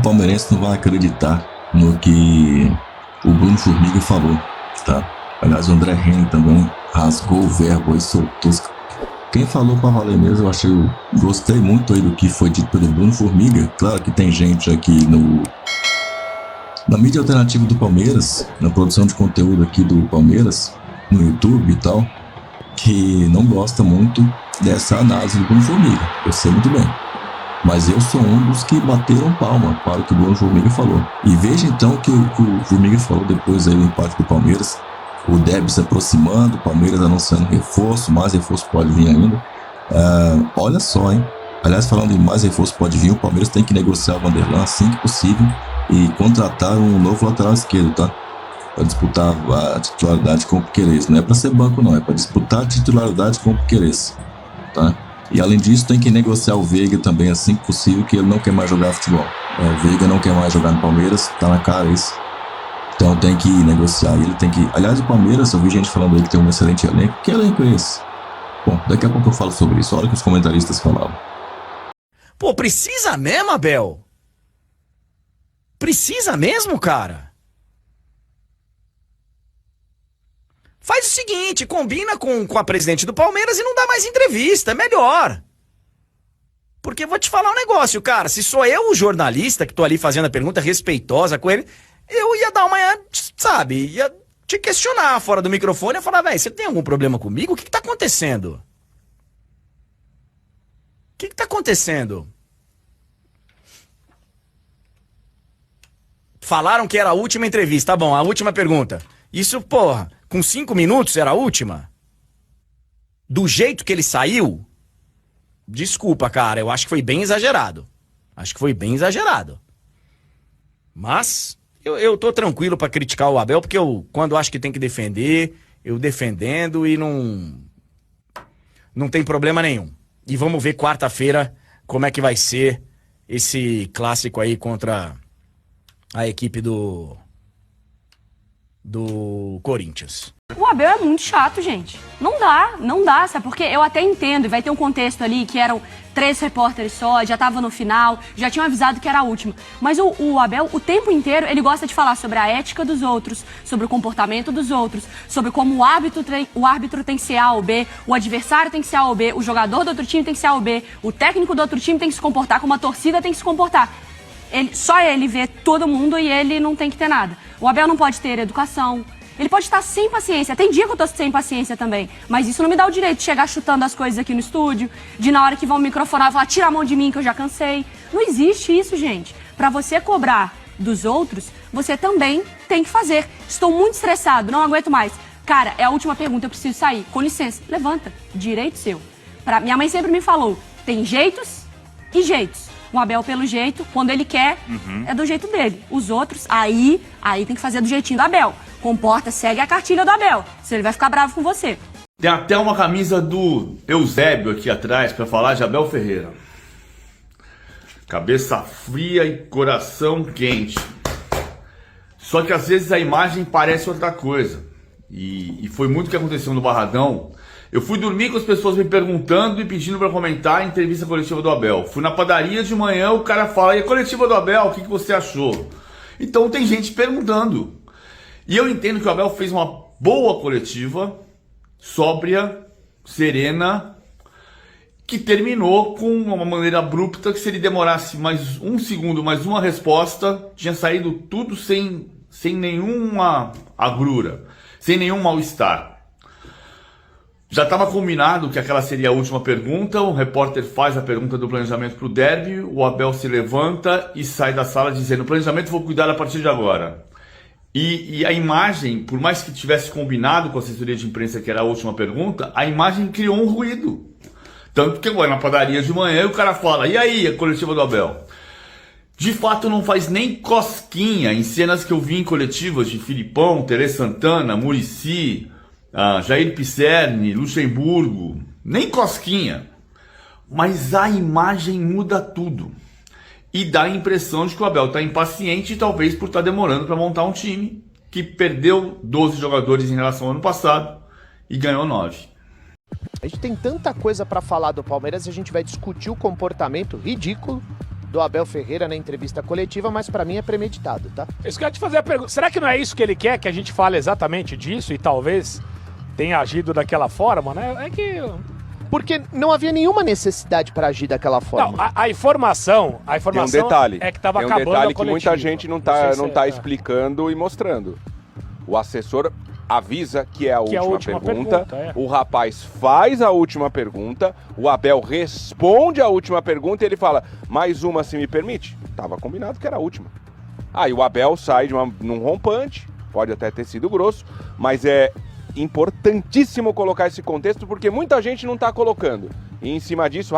palmeirense não vai acreditar no que o Bruno Formiga falou, tá? Aliás, o André Henrique também rasgou o verbo e soltou. Quem falou pra valer mesmo, gostei muito aí do que foi dito pelo Bruno Formiga. Claro que tem gente aqui na mídia alternativa do Palmeiras, na produção de conteúdo aqui do Palmeiras, no YouTube e tal, que não gosta muito dessa análise do Bruno Formiga. Eu sei muito bem. Mas eu sou um dos que bateram palma para o que o Bruno Formiga falou. E veja então que o Formiga falou depois aí do empate do Palmeiras. O Derby se aproximando, o Palmeiras anunciando reforço, mais reforço pode vir ainda. Olha só, hein? Aliás, falando em mais reforço pode vir, o Palmeiras tem que negociar o Vanderlan assim que possível e contratar um novo lateral esquerdo, tá? Para disputar a titularidade com o Piquerez. Não é para ser banco não, é para disputar a titularidade com o Piquerez, tá? E além disso tem que negociar o Veiga também assim que possível, que ele não quer mais jogar futebol. O Veiga não quer mais jogar no Palmeiras, tá na cara isso. Então tem que negociar, ele tem que... Aliás, o Palmeiras, eu vi gente falando aí que tem um excelente elenco. Que elenco é esse? Bom, daqui a pouco eu falo sobre isso, a hora que os comentaristas falavam. Pô, precisa mesmo, Abel? Precisa mesmo, cara? Faz o seguinte, combina com a presidente do Palmeiras e não dá mais entrevista, é melhor. Porque vou te falar um negócio, cara, se sou eu o jornalista que tô ali fazendo a pergunta respeitosa com ele, eu ia dar uma, sabe, ia te questionar fora do microfone e falar, velho, você tem algum problema comigo? O que tá acontecendo? O que tá acontecendo? Falaram que era a última entrevista, tá bom, a última pergunta. Isso, porra, com 5 minutos era a última? Do jeito que ele saiu? Desculpa, cara, eu acho que foi bem exagerado. Acho que foi bem exagerado. Mas eu tô tranquilo pra criticar o Abel, porque quando acho que tem que defender, eu defendendo e não tem problema nenhum. E vamos ver quarta-feira como é que vai ser esse clássico aí contra a equipe do Corinthians. O Abel é muito chato, gente. Não dá, sabe? Porque eu até entendo, e vai ter um contexto ali que eram 3 repórteres só, já tava no final, já tinham avisado que era a última. Mas o Abel, o tempo inteiro, ele gosta de falar sobre a ética dos outros, sobre o comportamento dos outros, sobre como o árbitro tem que ser A ou B, o adversário tem que ser A ou B, o jogador do outro time tem que ser A ou B, o técnico do outro time tem que se comportar como a torcida tem que se comportar. Só ele vê todo mundo e ele não tem que ter nada. O Abel não pode ter educação. Ele pode estar sem paciência. Tem dia que eu tô sem paciência também. Mas isso não me dá o direito de chegar chutando as coisas aqui no estúdio, de na hora que vão microfonar falar, tira a mão de mim que eu já cansei. Não existe isso, gente. Pra você cobrar dos outros, você também tem que fazer. Estou muito estressado, não aguento mais. Cara, é a última pergunta, eu preciso sair. Com licença, levanta. Direito seu. Minha mãe sempre me falou, tem jeitos e jeitos. O Abel, pelo jeito, quando ele quer, é do jeito dele. Os outros, aí tem que fazer do jeitinho do Abel. Comporta, segue a cartilha do Abel, senão ele vai ficar bravo com você. Tem até uma camisa do Eusébio aqui atrás para falar de Abel Ferreira. Cabeça fria e coração quente. Só que às vezes a imagem parece outra coisa. E foi muito o que aconteceu no Barradão. Eu fui dormir com as pessoas me perguntando e pedindo para comentar a entrevista coletiva do Abel. Fui na padaria de manhã, o cara fala, e a coletiva do Abel, o que você achou? Então tem gente perguntando. E eu entendo que o Abel fez uma boa coletiva, sóbria, serena, que terminou com uma maneira abrupta, que se ele demorasse mais um segundo, mais uma resposta, tinha saído tudo sem nenhuma agrura, sem nenhum mal-estar. Já estava combinado que aquela seria a última pergunta, o repórter faz a pergunta do planejamento para o derby, o Abel se levanta e sai da sala dizendo, o planejamento vou cuidar a partir de agora. E a imagem, por mais que tivesse combinado com a assessoria de imprensa que era a última pergunta, a imagem criou um ruído. Tanto que agora na padaria de manhã e o cara fala, e aí a coletiva do Abel? De fato não faz nem cosquinha em cenas que eu vi em coletivas de Filipão, Tele Santana, Muricy, Jair Pisserni, Luxemburgo, nem cosquinha. Mas a imagem muda tudo. E dá a impressão de que o Abel está impaciente, talvez por estar demorando para montar um time que perdeu 12 jogadores em relação ao ano passado e ganhou 9. A gente tem tanta coisa para falar do Palmeiras, a gente vai discutir o comportamento ridículo do Abel Ferreira na entrevista coletiva, mas pra mim é premeditado, tá? Isso que eu ia te fazer a pergunta. Será que não é isso que ele quer, que a gente fale exatamente disso e talvez tenha agido daquela forma, né? É que... Porque não havia nenhuma necessidade pra agir daquela forma. Não, a informação Tem um detalhe. é que tava tem um acabando detalhe a que muita coletiva. gente não sei se tá é. explicando e mostrando. O assessor avisa que é a última pergunta, é. o rapaz faz a última pergunta, o Abel responde a última pergunta e ele fala, mais uma se me permite? Tava combinado que era a última. Aí o Abel sai num rompante, pode até ter sido grosso, mas é importantíssimo colocar esse contexto porque muita gente não tá colocando. E em cima disso,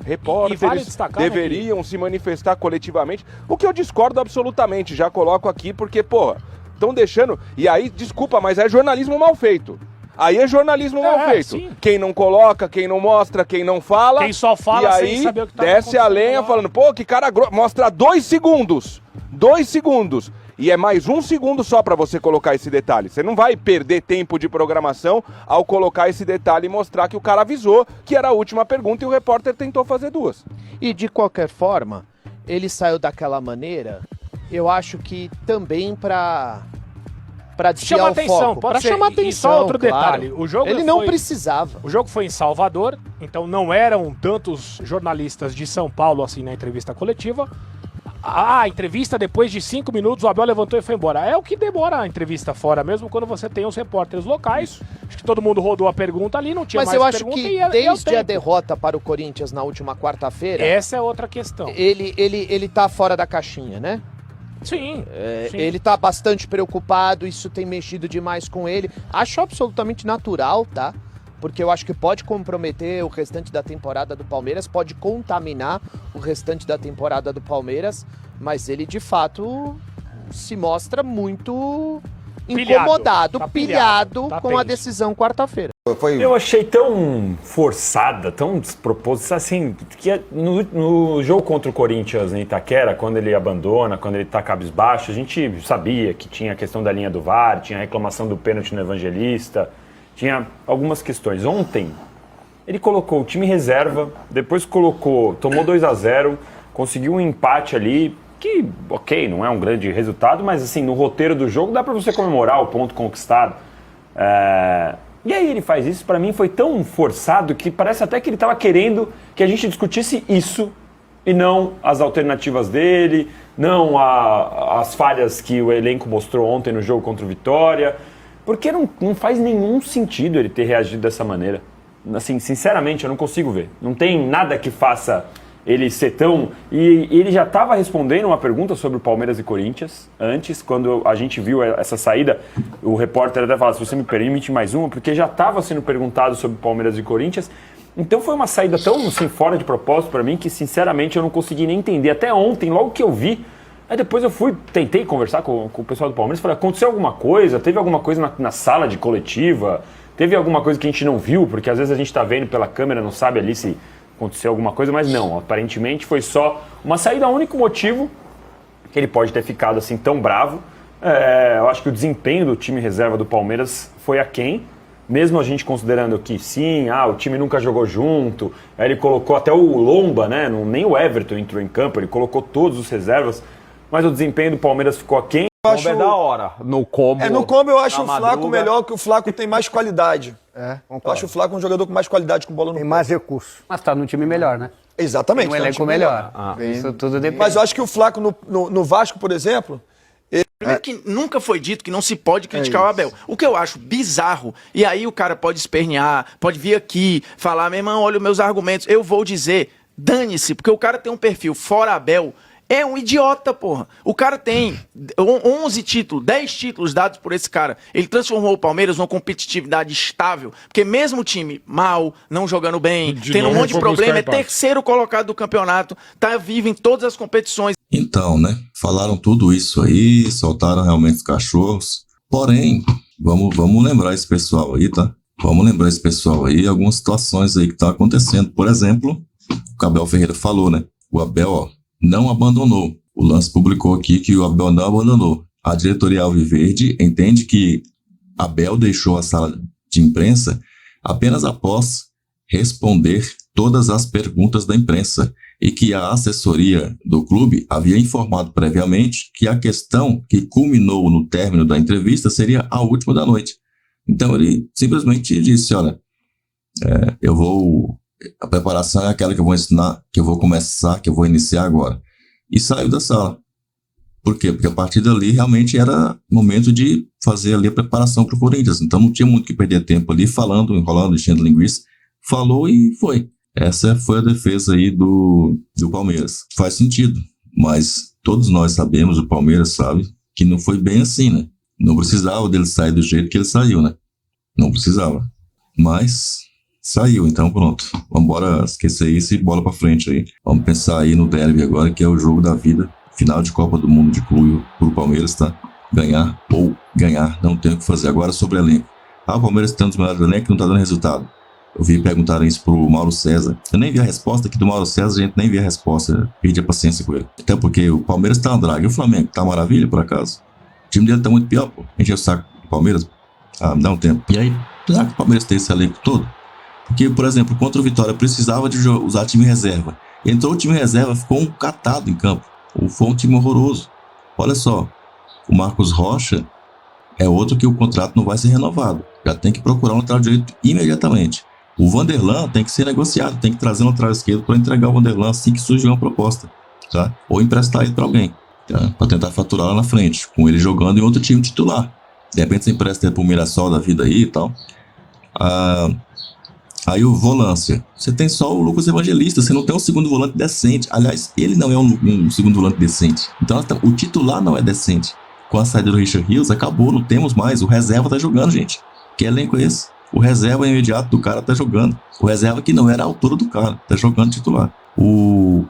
repórteres vale destacar, deveriam se manifestar coletivamente, o que eu discordo absolutamente, já coloco aqui porque, porra, estão deixando... E aí, desculpa, mas é jornalismo mal feito. Aí é jornalismo mal feito. Sim. Quem não coloca, quem não mostra, quem não fala... Quem só fala e sem aí, saber o que tá desce a lenha lá. falando, pô, que cara grosso. Mostra 2 segundos. 2 segundos. E é mais 1 segundo só pra você colocar esse detalhe. Você não vai perder tempo de programação ao colocar esse detalhe e mostrar que o cara avisou que era a última pergunta e o repórter tentou fazer 2. E de qualquer forma, ele saiu daquela maneira, eu acho que também pra desviar Chama o atenção, foco. pode Pra ser. chamar E atenção, só outro claro. detalhe, o jogo ele não foi- precisava. O jogo foi em Salvador, então não eram tantos jornalistas de São Paulo assim na entrevista coletiva. A entrevista, depois de 5 minutos, o Abel levantou e foi embora. É o que demora a entrevista fora, mesmo quando você tem os repórteres locais. Acho que todo mundo rodou a pergunta ali, não tinha Mas mais eu acho pergunta que e é o desde a tempo. derrota para o Corinthians na última quarta-feira, Essa é outra questão. ele tá fora da caixinha, né? Sim, sim. Ele tá bastante preocupado, isso tem mexido demais com ele. Acho absolutamente natural, tá? Porque eu acho que pode comprometer o restante da temporada do Palmeiras, pode contaminar o restante da temporada do Palmeiras, mas ele de fato se mostra muito Pilhado. incomodado, Tá pilhado tá com a tenso. decisão quarta-feira. Eu achei tão forçada, tão desproposita, assim, que no jogo contra o Corinthians em Itaquera, quando ele abandona, quando ele tá cabisbaixo, a gente sabia que tinha a questão da linha do VAR, tinha a reclamação do pênalti no Evangelista, tinha algumas questões. Ontem, ele colocou o time reserva, depois tomou 2-0, conseguiu um empate ali, que, ok, não é um grande resultado, mas assim, no roteiro do jogo dá pra você comemorar o ponto conquistado. E aí ele faz isso, pra mim foi tão forçado que parece até que ele tava querendo que a gente discutisse isso e não as alternativas dele, não as falhas que o elenco mostrou ontem no jogo contra o Vitória, porque não faz nenhum sentido ele ter reagido dessa maneira. Assim, sinceramente, eu não consigo ver. Não tem nada que faça ele ser tão... E ele já estava respondendo uma pergunta sobre o Palmeiras e Corinthians antes, quando a gente viu essa saída, o repórter até falou, se você me permite mais uma, porque já estava sendo perguntado sobre Palmeiras e Corinthians. Então foi uma saída tão assim, fora de propósito para mim que sinceramente eu não consegui nem entender. Até ontem, logo que eu vi, aí depois eu tentei conversar com o pessoal do Palmeiras, falei, aconteceu alguma coisa? Teve alguma coisa na sala de coletiva? Teve alguma coisa que a gente não viu? Porque às vezes a gente está vendo pela câmera, não sabe ali se aconteceu alguma coisa, mas não, aparentemente foi só uma saída. O único motivo que ele pode ter ficado assim tão bravo, eu acho que o desempenho do time reserva do Palmeiras foi aquém, mesmo a gente considerando que sim, o time nunca jogou junto, aí ele colocou até o Lomba, né? Nem o Everton entrou em campo, ele colocou todos os reservas, mas o desempenho do Palmeiras ficou aquém. Eu acho... É da hora, no combo. no combo eu acho o na Flaco madruga. melhor, que o Flaco tem mais qualidade. Eu acho o Flaco um jogador com mais qualidade com bola no Tem mais recurso. Mas tá num time melhor, né? Exatamente. Tem um tá no elenco time melhor. Isso tudo depende. Mas eu acho que o Flaco no Vasco, por exemplo, Primeiro que nunca foi dito que não se pode criticar o Abel. O que eu acho bizarro, e aí o cara pode espernear, pode vir aqui, falar, meu irmão, olha os meus argumentos. Eu vou dizer, dane-se, porque o cara tem um perfil fora Abel, é um idiota, porra. O cara tem 11 títulos, 10 títulos dados por esse cara. Ele transformou o Palmeiras numa competitividade estável, porque mesmo o time mal, não jogando bem, tendo um monte de problema, é terceiro colocado do campeonato, tá vivo em todas as competições. Então, né? Falaram tudo isso aí, soltaram realmente os cachorros. Porém, vamos lembrar esse pessoal aí, tá? Vamos lembrar esse pessoal aí, algumas situações aí que tá acontecendo. Por exemplo, o que o Abel Ferreira falou, né? O Abel, não abandonou. O Lance publicou aqui que o Abel não abandonou. A diretoria Alviverde entende que Abel deixou a sala de imprensa apenas após responder todas as perguntas da imprensa. e que a assessoria do clube havia informado previamente que a questão que culminou no término da entrevista seria a última da noite. Então ele simplesmente disse, olha, a preparação é aquela que eu vou ensinar, que eu vou começar, que eu vou iniciar agora. E saiu da sala. Por quê? Porque a partir dali realmente era momento de fazer ali a preparação para o Corinthians. Então não tinha muito que perder tempo ali falando, enrolando, enchendo linguiça. Falou e foi. Essa foi a defesa aí do Palmeiras. Faz sentido, mas todos nós sabemos, o Palmeiras sabe, que não foi bem assim, né? Não precisava dele sair do jeito que ele saiu, né? Não precisava. Mas saiu, então pronto. Vamos embora esquecer isso e bola pra frente aí. Vamos pensar aí no derby agora, que é o jogo da vida. Final de Copa do Mundo de clube pro Palmeiras, tá? Ganhar ou ganhar, não tem o que fazer. Agora sobre elenco. O Palmeiras tem um dos melhores elencos que não tá dando resultado. Eu vi perguntarem isso pro Mauro César. Eu nem vi a resposta aqui do Mauro César, a gente nem vi a resposta. Perdi a paciência com ele. Até porque o Palmeiras tá uma draga. E o Flamengo tá maravilha, por acaso? O time dele tá muito pior, pô. Encher o saco do Palmeiras. Me dá um tempo. E aí, será que o Palmeiras tem esse elenco todo? Porque, por exemplo, contra o Vitória precisava de usar time reserva. Entrou o time reserva, ficou um catado em campo. Foi um time horroroso. Olha só, o Marcos Rocha é outro que o contrato não vai ser renovado. Já tem que procurar um lateral direito imediatamente. O Vanderlan tem que ser negociado, tem que trazer um lateral esquerdo para entregar o Vanderlan assim que surgir uma proposta, tá? Ou emprestar ele para alguém, tá? Para tentar faturar lá na frente, com ele jogando em outro time titular. De repente você empresta ele para o Mirassol da vida aí e tal. Aí o volância. Você tem só o Lucas Evangelista, você não tem um segundo volante decente. Aliás, ele não é um segundo volante decente. Então o titular não é decente. Com a saída do Richard Rios, acabou, não temos mais. O reserva tá jogando, gente. Que elenco é esse? O reserva imediato do cara tá jogando. O reserva que não era a altura do cara, tá jogando titular.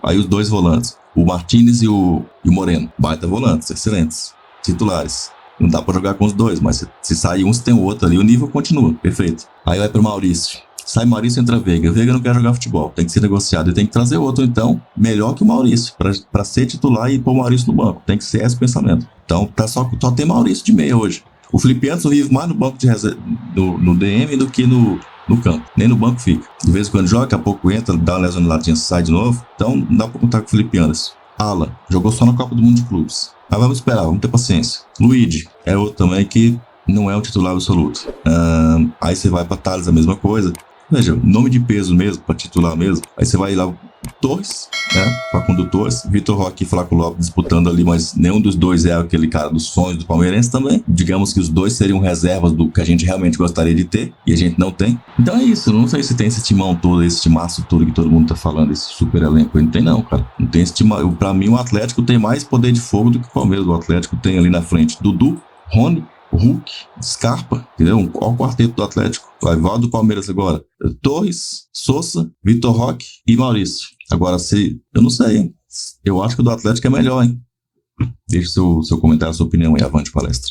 Aí os dois volantes, o Martínez e o Moreno. Baita volantes, excelentes. Titulares. Não dá pra jogar com os dois, mas se sair um, se tem o outro ali, o nível continua. Perfeito. Aí vai pro Maurício. Sai Maurício, entra Veiga. Veiga não quer jogar futebol, tem que ser negociado. E tem que trazer outro, então, melhor que o Maurício, pra ser titular e pôr o Maurício no banco. Tem que ser esse o pensamento. Então, só tem Maurício de meia hoje. O Felipe Anderson vive mais no banco de reserva, no DM do que no campo. Nem no banco fica. De vez em quando joga, daqui a pouco entra, dá uma lesão de latinha, sai de novo. Então, não dá pra contar com o Felipe Anderson. Ala, jogou só na Copa do Mundo de Clubes. Mas vamos esperar, vamos ter paciência. Luigi é outro também que não é um titular absoluto. Aí você vai pra Thales, a mesma coisa. Veja, nome de peso mesmo, pra titular mesmo. Aí você vai lá, Torres, né? Facundo Torres, Vitor Roque e Flaco Lopes disputando ali, mas nenhum dos dois é aquele cara dos sonhos do palmeirense também. Digamos que os dois seriam reservas do que a gente realmente gostaria de ter, e a gente não tem. Então é isso, não sei se tem esse timão todo, esse timaço todo que todo mundo tá falando, esse super elenco aí. Não tem não, cara. Não tem esse timão. Pra mim, o Atlético tem mais poder de fogo do que o Palmeiras. O Atlético tem ali na frente Dudu, Rony, Hulk, Scarpa, entendeu? Olha o quarteto do Atlético. Vai do Palmeiras agora. Torres, Sousa, Vitor Roque e Maurício. Agora, eu não sei, hein? Eu acho que o do Atlético é melhor, hein? Deixe seu comentário, sua opinião aí. Avante palestra.